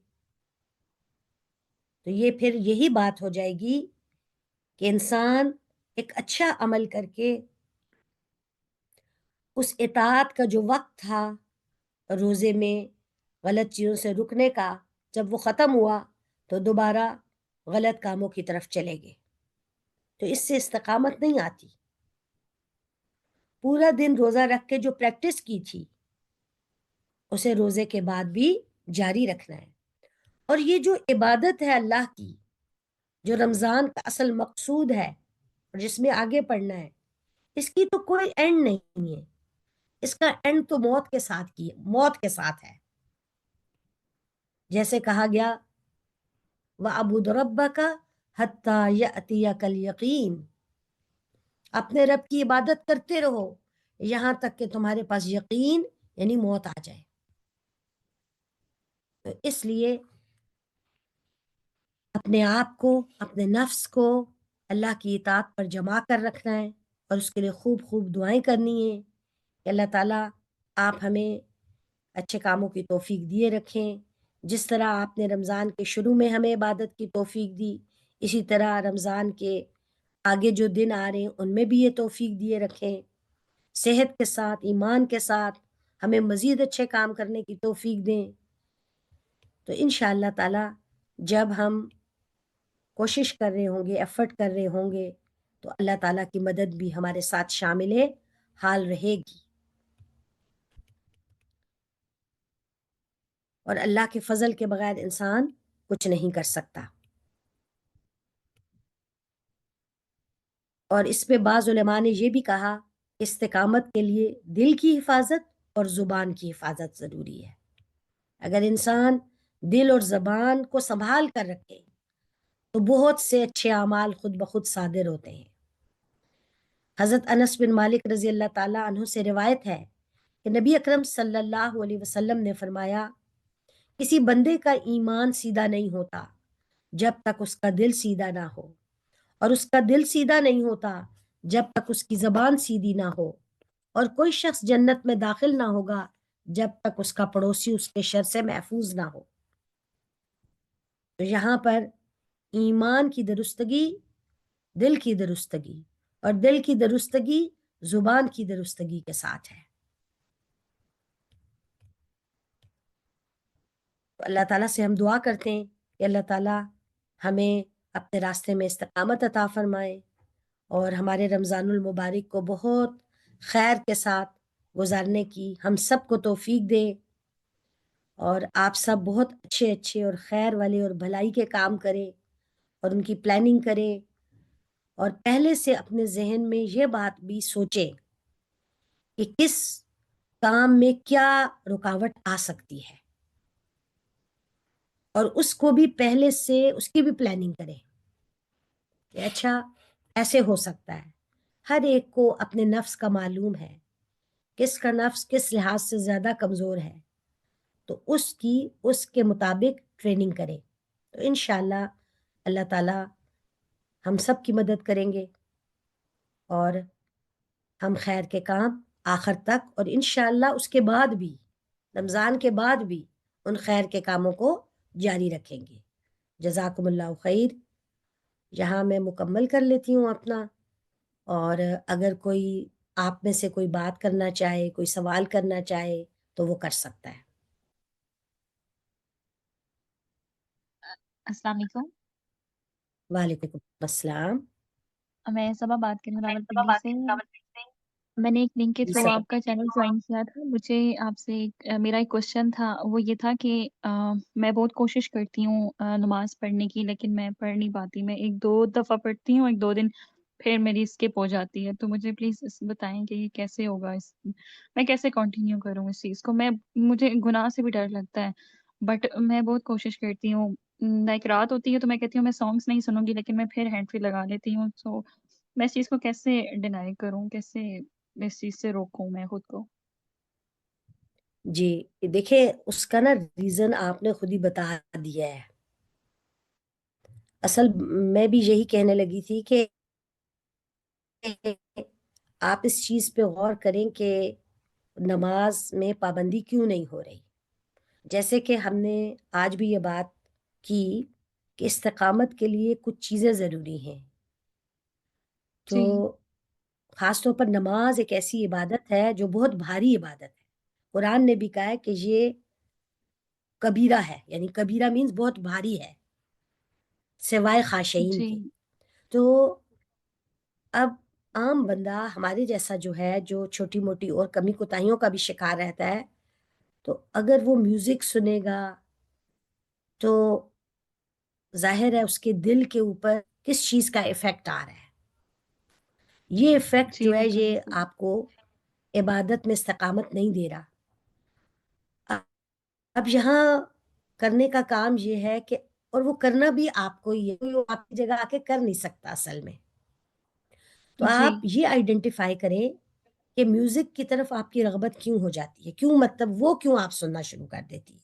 [SPEAKER 2] تو یہ پھر یہی بات ہو جائے گی کہ انسان ایک اچھا عمل کر کے اس اطاعت کا جو وقت تھا روزے میں غلط چیزوں سے رکنے کا، جب وہ ختم ہوا تو دوبارہ غلط کاموں کی طرف چلے گئے۔ تو اس سے استقامت نہیں آتی۔ پورا دن روزہ رکھ کے جو پریکٹس کی تھی اسے روزے کے بعد بھی جاری رکھنا ہے۔ اور یہ جو عبادت ہے اللہ کی، جو رمضان کا اصل مقصود ہے اور جس میں آگے پڑھنا ہے، اس کی تو کوئی اینڈ نہیں ہے۔ اس کا اینڈ تو موت کے ساتھ کی ہے، موت کے ساتھ ہے۔ جیسے کہا گیا وَعْبُدْ رَبَّكَ حَتَّى يَأْتِيَكَ الْيَقِينُ، اپنے رب کی عبادت کرتے رہو یہاں تک کہ تمہارے پاس یقین یعنی موت آ جائے۔ تو اس لیے اپنے آپ کو، اپنے نفس کو اللہ کی اطاعت پر جما کر رکھنا ہے، اور اس کے لیے خوب خوب دعائیں کرنی ہیں کہ اللہ تعالیٰ آپ ہمیں اچھے کاموں کی توفیق دیے رکھیں۔ جس طرح آپ نے رمضان کے شروع میں ہمیں عبادت کی توفیق دی، اسی طرح رمضان کے آگے جو دن آ رہے ہیں ان میں بھی یہ توفیق دیے رکھیں، صحت کے ساتھ، ایمان کے ساتھ ہمیں مزید اچھے کام کرنے کی توفیق دیں۔ تو انشاءاللہ تعالیٰ جب ہم کوشش کر رہے ہوں گے، ایفرٹ کر رہے ہوں گے، تو اللہ تعالیٰ کی مدد بھی ہمارے ساتھ شامل حال رہے گی، اور اللہ کے فضل کے بغیر انسان کچھ نہیں کر سکتا۔ اور اس پہ بعض علماء نے یہ بھی کہا کہ استقامت کے لیے دل کی حفاظت اور زبان کی حفاظت ضروری ہے۔ اگر انسان دل اور زبان کو سنبھال کر رکھے تو بہت سے اچھے اعمال خود بخود صادر ہوتے ہیں۔ حضرت انس بن مالک رضی اللہ تعالیٰ عنہ سے روایت ہے کہ نبی اکرم صلی اللہ علیہ وسلم نے فرمایا، کسی بندے کا ایمان سیدھا نہیں ہوتا جب تک اس کا دل سیدھا نہ ہو، اور اس کا دل سیدھا نہیں ہوتا جب تک اس کی زبان سیدھی نہ ہو، اور کوئی شخص جنت میں داخل نہ ہوگا جب تک اس کا پڑوسی اس کے شر سے محفوظ نہ ہو۔ تو یہاں پر ایمان کی درستگی دل کی درستگی، اور دل کی درستگی زبان کی درستگی کے ساتھ ہے۔ تو اللہ تعالیٰ سے ہم دعا کرتے ہیں کہ اللہ تعالیٰ ہمیں اپنے راستے میں استقامت عطا فرمائے، اور ہمارے رمضان المبارک کو بہت خیر کے ساتھ گزارنے کی ہم سب کو توفیق دے، اور آپ سب بہت اچھے اچھے اور خیر والے اور بھلائی کے کام کریں اور ان کی پلاننگ کریں، اور پہلے سے اپنے ذہن میں یہ بات بھی سوچیں کہ کس کام میں کیا رکاوٹ آ سکتی ہے، اور اس کو بھی پہلے سے اس کی بھی پلاننگ کریں کہ اچھا ایسے ہو سکتا ہے۔ ہر ایک کو اپنے نفس کا معلوم ہے، کس کا نفس کس لحاظ سے زیادہ کمزور ہے، تو اس کے مطابق ٹریننگ کریں۔ تو انشاءاللہ اللہ تعالیٰ ہم سب کی مدد کریں گے، اور ہم خیر کے کام آخر تک اور انشاءاللہ اس کے بعد بھی، رمضان کے بعد بھی ان خیر کے کاموں کو جاری رکھیں گے. جزاکم اللہ خیر. یہاں میں مکمل کر لیتی ہوں اپنا، اور اگر کوئی آپ میں سے کوئی بات کرنا چاہے، کوئی سوال کرنا چاہے تو وہ کر سکتا ہے.
[SPEAKER 3] السلام علیکم.
[SPEAKER 2] وعلیکم السلام.
[SPEAKER 3] میں صبا بات کر رہی ہوں راولپنڈی سے. میں نے ایک لنک کے
[SPEAKER 2] جی
[SPEAKER 3] تھرو
[SPEAKER 2] سر.
[SPEAKER 3] آپ کا چینل جوائن کیا تھا. مجھے آپ سے میرا ایک کوشچن تھا، وہ یہ تھا کہ میں بہت کوشش کرتی ہوں نماز پڑھنے کی، لیکن میں پڑھ نہیں پاتی. میں ایک دو دفعہ پڑھتی ہوں، ایک دو دن پھر میری اسکپ ہو جاتی ہے. تو مجھے پلیز بتائیں کہ یہ کیسے ہوگا، میں کیسے کنٹینیو کروں اس چیز کو. مجھے گناہ سے بھی ڈر لگتا ہے، بٹ میں بہت کوشش کرتی ہوں. لائک رات ہوتی ہے تو میں کہتی ہوں میں سانگس نہیں سنوں گی، لیکن میں پھر ہینڈ فری لگا لیتی ہوں. سو میں اس چیز کو کیسے ڈینائی کروں، کیسے اس چیز سے روکوں میں خود کو؟
[SPEAKER 2] جی دیکھیں، اس کا نا ریزن آپ نے خود ہی بتا دیا ہے. اصل میں بھی یہی کہنے لگی تھی کہ آپ اس چیز پہ غور کریں کہ نماز میں پابندی کیوں نہیں ہو رہی. جیسے کہ ہم نے آج بھی یہ بات کی کہ استقامت کے لیے کچھ چیزیں ضروری ہیں. تو
[SPEAKER 3] جی
[SPEAKER 2] خاص طور پر نماز ایک ایسی عبادت ہے جو بہت بھاری عبادت ہے. قرآن نے بھی کہا ہے کہ یہ کبیرہ ہے، یعنی کبیرہ مینز بہت بھاری ہے سوائے خاشعین
[SPEAKER 3] جی
[SPEAKER 2] کے. تو اب عام بندہ ہمارے جیسا جو ہے، جو چھوٹی موٹی اور کمی کوتاہیوں کا بھی شکار رہتا ہے، تو اگر وہ میوزک سنے گا تو ظاہر ہے اس کے دل کے اوپر کس چیز کا ایفیکٹ آ رہا ہے. یہ ایفیکٹ
[SPEAKER 3] جی
[SPEAKER 2] جو ہے
[SPEAKER 3] بالکل
[SPEAKER 2] یہ
[SPEAKER 3] بالکل.
[SPEAKER 2] آپ کو عبادت میں استقامت نہیں دے رہا. اب یہاں کرنے کا کام یہ ہے کہ، اور وہ کرنا بھی آپ کو ہی ہے، کوئی آپ کی جگہ آ کے کر نہیں سکتا اصل میں. تو
[SPEAKER 3] جی
[SPEAKER 2] آپ یہ آئیڈینٹیفائی کریں کہ میوزک کی طرف آپ کی رغبت کیوں ہو جاتی ہے، کیوں، مطلب وہ کیوں آپ سننا شروع کر دیتی ہے.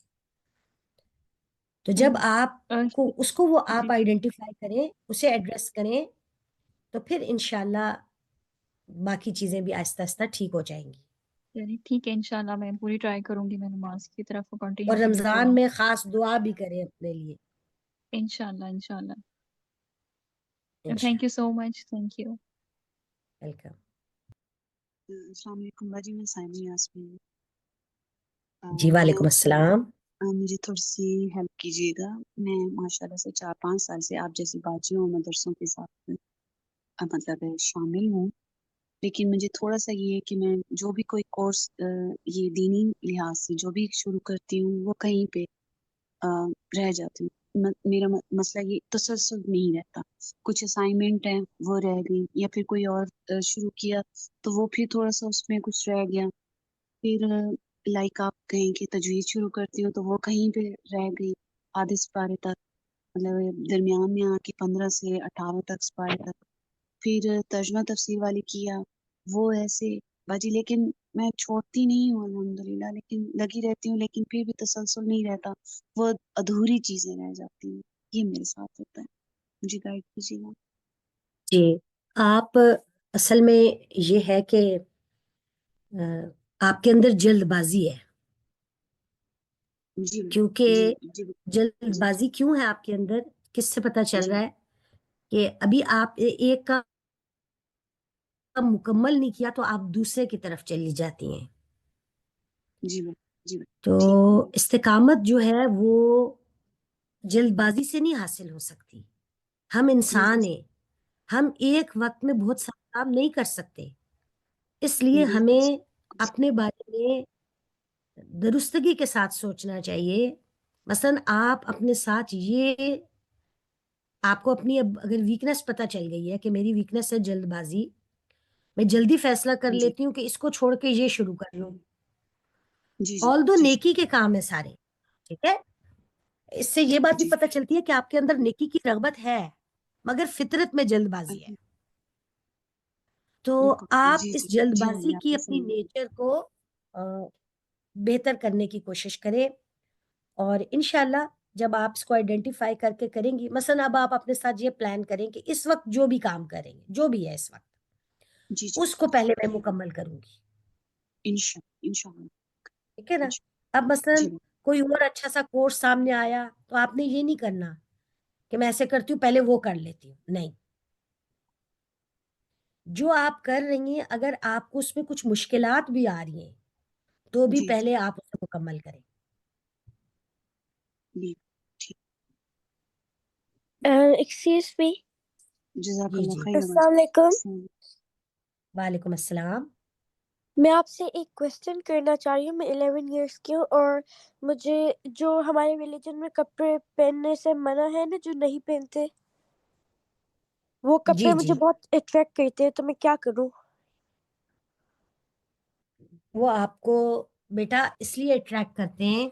[SPEAKER 2] تو جب آپ کو اس کو وہ
[SPEAKER 3] جی
[SPEAKER 2] آپ آئیڈینٹیفائی کریں، اسے ایڈریس کریں، تو پھر انشاءاللہ باقی چیزیں بھی آہستہ آہستہ ٹھیک ہو جائیں گی.
[SPEAKER 3] چلیے ٹھیک ہے، انشاءاللہ میں پوری ٹرائی کروں گی، میں نماز کی طرف
[SPEAKER 2] اور
[SPEAKER 3] کنٹینیوٹی لیتے
[SPEAKER 2] رمضان
[SPEAKER 3] رہوں.
[SPEAKER 2] میں خاص دعا بھی کریں اپنے لیے.
[SPEAKER 3] انشاءاللہ انشاءاللہ. تھینک
[SPEAKER 2] انشاءاللہ.
[SPEAKER 3] You so much. Thank you.
[SPEAKER 2] Welcome.
[SPEAKER 4] السلام علیکم باجی، میں سائمہ یاسمین.
[SPEAKER 2] جی
[SPEAKER 4] میں
[SPEAKER 2] وعلیکم السلام.
[SPEAKER 4] مجھے تھوڑی سی ہیلپ کیجیے گا. میں ماشاءاللہ سے 4-5 سال سے آپ جیسی باجیوں اور مدرسوں کے ساتھ مطلب شامل ہوں، لیکن مجھے تھوڑا سا یہ ہے کہ میں جو بھی کوئی کورس یہ دینی لحاظ سے جو بھی شروع کرتی ہوں وہ کہیں پہ رہ جاتی ہوں. میرا مسئلہ یہ تسلسل نہیں رہتا. کچھ اسائنمنٹ ہیں وہ رہ گئی، یا پھر کوئی اور شروع کیا تو وہ پھر تھوڑا سا اس میں کچھ رہ گیا. پھر لائک آپ کہیں کہ تجوید شروع کرتی ہوں تو وہ کہیں پہ رہ گئی آدھے سپارے تک، مطلب درمیان میں آ کے 15 سے 18 تک سپارے تک. پھر ترجمہ تفسیر والی کیا، وہ ایسے باجی. لیکن میں چھوڑتی نہیں ہوں الحمدللہ، لیکن لگی رہتی ہوں، لیکن پھر بھی تسلسل نہیں رہتا، وہ ادھوری چیزیں رہ جاتی ہیں. یہ میرے ساتھ ہوتا ہے، مجھے گائیڈ کیجیے گا.
[SPEAKER 2] جی آپ، اصل میں یہ ہے کہ آپ کے اندر جلد بازی ہے.
[SPEAKER 4] جی
[SPEAKER 2] کیونکہ
[SPEAKER 4] جی جی
[SPEAKER 2] جلد
[SPEAKER 4] جی
[SPEAKER 2] بازی کیوں ہے آپ کے اندر، کس سے پتہ چل
[SPEAKER 4] جی
[SPEAKER 2] رہا ہے کہ ابھی آپ ایک کا مکمل نہیں کیا تو آپ دوسرے کی طرف چلی جاتی ہیں.
[SPEAKER 4] جی جی
[SPEAKER 2] تو
[SPEAKER 4] ٹھیک ہو گیا.
[SPEAKER 2] استقامت جو ہے وہ جلد بازی سے نہیں حاصل ہو سکتی. ہم
[SPEAKER 4] جی
[SPEAKER 2] انسان ہیں، ہم ایک وقت میں بہت سارا کام نہیں کر سکتے، اس لیے
[SPEAKER 4] بالکل
[SPEAKER 2] ہمیں اپنے بارے میں درستگی کے ساتھ سوچنا چاہیے. مثلا آپ اپنے ساتھ یہ، آپ کو اپنی اب اگر ویکنس پتہ چل گئی ہے کہ میری ویکنس ہے جلد بازی، میں جلدی فیصلہ کر
[SPEAKER 4] جی
[SPEAKER 2] لیتی ہوں کہ اس کو چھوڑ کے یہ شروع کر لوں.
[SPEAKER 4] جی جی
[SPEAKER 2] آل دو
[SPEAKER 4] جی
[SPEAKER 2] نیکی کے کام ہے سارے، ٹھیک ہے. اس سے یہ بات بھی
[SPEAKER 4] جی
[SPEAKER 2] پتہ چلتی ہے کہ آپ کے اندر نیکی کی رغبت ہے، مگر فطرت میں جلد بازی ہے. تو
[SPEAKER 4] بالکل
[SPEAKER 2] آپ
[SPEAKER 4] جی
[SPEAKER 2] اس
[SPEAKER 4] جی
[SPEAKER 2] جلد
[SPEAKER 4] جی
[SPEAKER 2] بازی
[SPEAKER 4] ہوگی آپ
[SPEAKER 2] کی
[SPEAKER 4] کی
[SPEAKER 2] اپنی
[SPEAKER 4] صحیح.
[SPEAKER 2] نیچر کو بہتر کرنے کی کوشش کریں، اور انشاءاللہ جب آپ اس کو آئیڈینٹیفائی کر کے کریں گی، مثلا اب آپ اپنے ساتھ یہ پلان کریں کہ اس وقت جو بھی کام کریں گے، جو بھی ہے اس وقت،
[SPEAKER 4] جی جی
[SPEAKER 2] اس کو پہلے میں مکمل کروں گی.
[SPEAKER 4] انشاءاللہ
[SPEAKER 2] ٹھیک ہے نا.
[SPEAKER 4] انشاءاللہ.
[SPEAKER 2] اب مثلاً
[SPEAKER 4] جی
[SPEAKER 2] کوئی اور اچھا سا کورس سامنے آیا تو آپ نے یہ نہیں کرنا کہ میں ایسے کرتی ہوں پہلے وہ کر لیتی ہوں. نہیں, جو آپ کر رہی ہیں اگر آپ کو اس میں کچھ مشکلات بھی آ رہی ہیں تو بھی
[SPEAKER 4] جی جی
[SPEAKER 2] پہلے آپ اسے مکمل کریں.
[SPEAKER 4] جی ٹھیک.
[SPEAKER 5] Excuse me.
[SPEAKER 4] جزاک
[SPEAKER 2] جی
[SPEAKER 4] اللہ
[SPEAKER 2] جی,
[SPEAKER 4] خیر.
[SPEAKER 5] السلام علیکم.
[SPEAKER 2] وعلیکم السلام.
[SPEAKER 5] میں آپ سے ایک کوشچن کرنا چاہ رہی ہوں. میں 11 ایئرس کی ہوں اور مجھے جو ہمارے ریلیجن میں کپڑے پہننے سے منع ہے نا, جو نہیں پہنتے, وہ
[SPEAKER 2] جی
[SPEAKER 5] کپڑے مجھے
[SPEAKER 2] جی,
[SPEAKER 5] بہت اٹریکٹ کرتے ہیں, تو میں کیا کروں؟
[SPEAKER 2] وہ آپ کو بیٹا اس لیے اٹریکٹ کرتے ہیں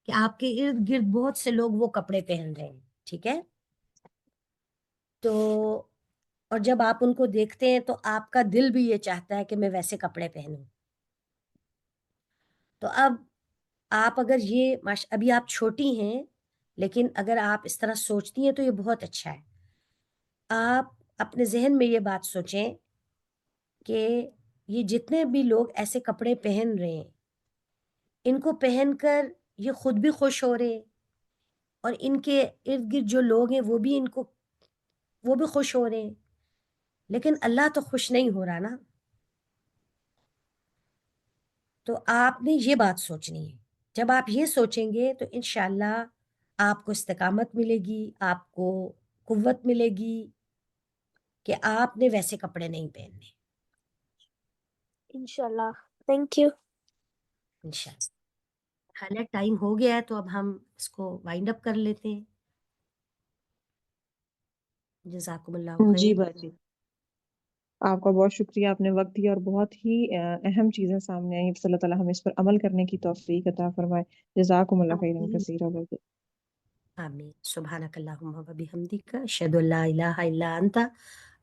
[SPEAKER 2] کہ آپ کے ارد گرد بہت سے لوگ وہ کپڑے پہن رہے ہیں. ٹھیک ہے, تو اور جب آپ ان کو دیکھتے ہیں تو آپ کا دل بھی یہ چاہتا ہے کہ میں ویسے کپڑے پہنوں. تو اب آپ اگر یہ ابھی آپ چھوٹی ہیں لیکن اگر آپ اس طرح سوچتی ہیں تو یہ بہت اچھا ہے. آپ اپنے ذہن میں یہ بات سوچیں کہ یہ جتنے بھی لوگ ایسے کپڑے پہن رہے ہیں ان کو پہن کر یہ خود بھی خوش ہو رہے ہیں اور ان کے ارد گرد جو لوگ ہیں وہ بھی خوش ہو رہے ہیں, لیکن اللہ تو خوش نہیں ہو رہا نا. تو آپ نے یہ بات سوچنی ہے. جب آپ یہ سوچیں گے تو انشاءاللہ آپ کو استقامت ملے گی, آپ کو قوت ملے گی کہ آپ نے ویسے کپڑے نہیں پہننے.
[SPEAKER 5] انشاءاللہ. Thank you.
[SPEAKER 2] انشاءاللہ. حالانکہ ٹائم ہو گیا ہے تو اب ہم اس کو وائنڈ اپ کر لیتے ہیں. جزاکم اللہ
[SPEAKER 1] جی
[SPEAKER 2] خیر.
[SPEAKER 1] باجی, آپ کا بہت شکریہ, آپ نے وقت دیا اور بہت ہی اہم چیزیں سامنے آئیں. اللہ تعالیٰ ہمیں اس پر عمل کرنے کی توفیق عطا فرمائے. جزاکم اللہ خیرا
[SPEAKER 2] آمین
[SPEAKER 1] کثیرا باجی.
[SPEAKER 2] آمین. سبحانک اللہم و بحمدک اشہد ان لا الہ الا انت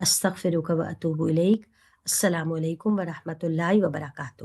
[SPEAKER 2] استغفرک و اتوب الیک. السلام علیکم ورحمۃ اللہ وبرکاتہ.